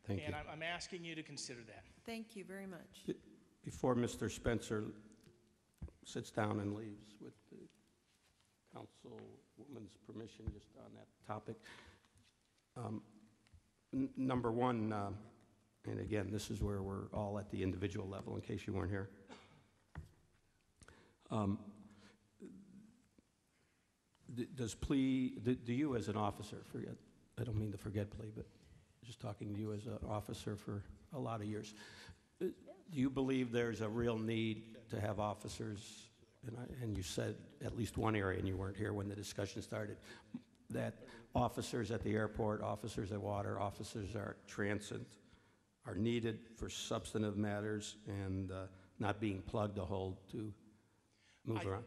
Thank you. And I'm asking you to consider that. Thank you very much. Before Mr. Spencer sits down and leaves, with the councilwoman's permission, just on that topic, number one, and again, this is where we're all at the individual level, in case you weren't here. Does PLEA, do you as an officer, I don't mean to forget PLEA, but just talking to you as an officer for a lot of years, do you believe there's a real need to have officers, and you said at least one area, and you weren't here when the discussion started, that officers at the airport, officers at water, officers at transit are needed for substantive matters and not being plugged a hole to move around?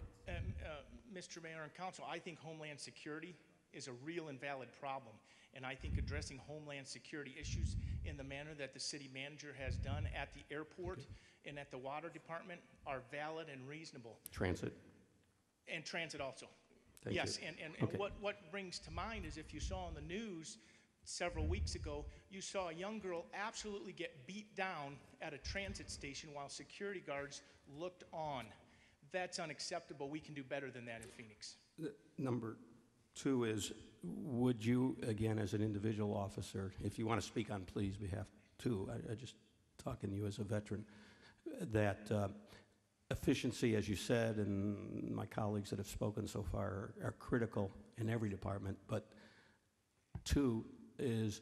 Mr. Mayor and Council, I think Homeland Security is a real and valid problem. And I think addressing Homeland Security issues in the manner that the city manager has done at the airport and at the water department are valid and reasonable. Transit? And transit also. Thank yes, you. and Okay. what brings to mind is if you saw on the news several weeks ago, you saw a young girl absolutely get beat down at a transit station while security guards looked on. That's unacceptable. We can do better than that in Phoenix. Number two is, would you, again, as an individual officer, if you want to speak on PLEA's behalf too, I just talking to you as a veteran, that efficiency, as you said, and my colleagues that have spoken so far are critical in every department, but two is,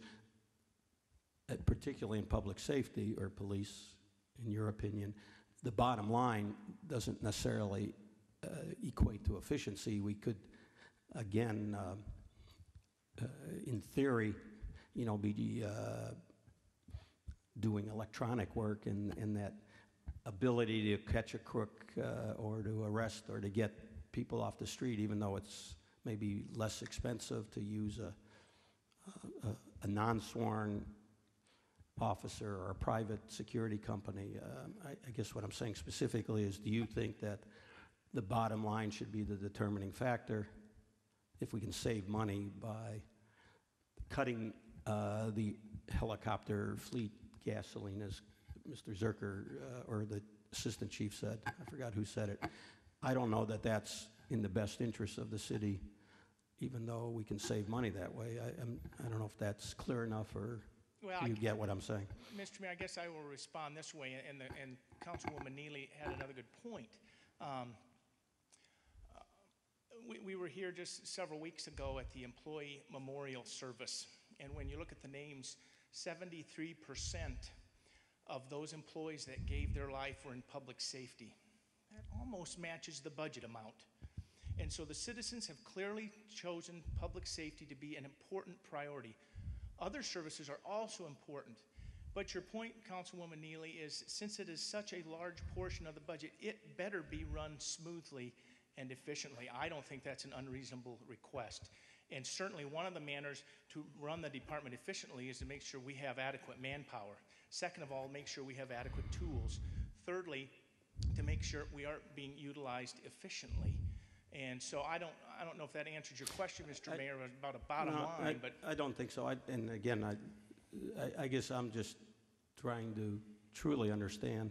particularly in public safety or police, in your opinion, the bottom line doesn't necessarily equate to efficiency. We could, again, in theory, be doing electronic work, and that ability to catch a crook or to arrest or to get people off the street, even though it's maybe less expensive to use a non-sworn officer or a private security company. I guess what I'm saying specifically is, do you think that the bottom line should be the determining factor if we can save money by cutting the helicopter fleet gasoline, as Mr. Zerker or the assistant chief said? I forgot who said it. I don't know that that's in the best interest of the city, even though we can save money that way. I don't know if that's clear enough, or you get what I'm saying. Mr. Mayor, I guess I will respond this way, and Councilwoman Neely had another good point. We were here just several weeks ago at the employee memorial service, and when you look at the names, 73% of those employees that gave their life were in public safety. That almost matches the budget amount. And so the citizens have clearly chosen public safety to be an important priority. Other services are also important. But your point, Councilwoman Neely, is since it is such a large portion of the budget, it better be run smoothly and efficiently. I don't think that's an unreasonable request. And certainly one of the manners to run the department efficiently is to make sure we have adequate manpower. Second of all, make sure we have adequate tools. Thirdly, to make sure we are being utilized efficiently. And so I don't know if that answers your question, Mr. Mayor, about a bottom line. But I don't think so. And again, I guess I'm just trying to truly understand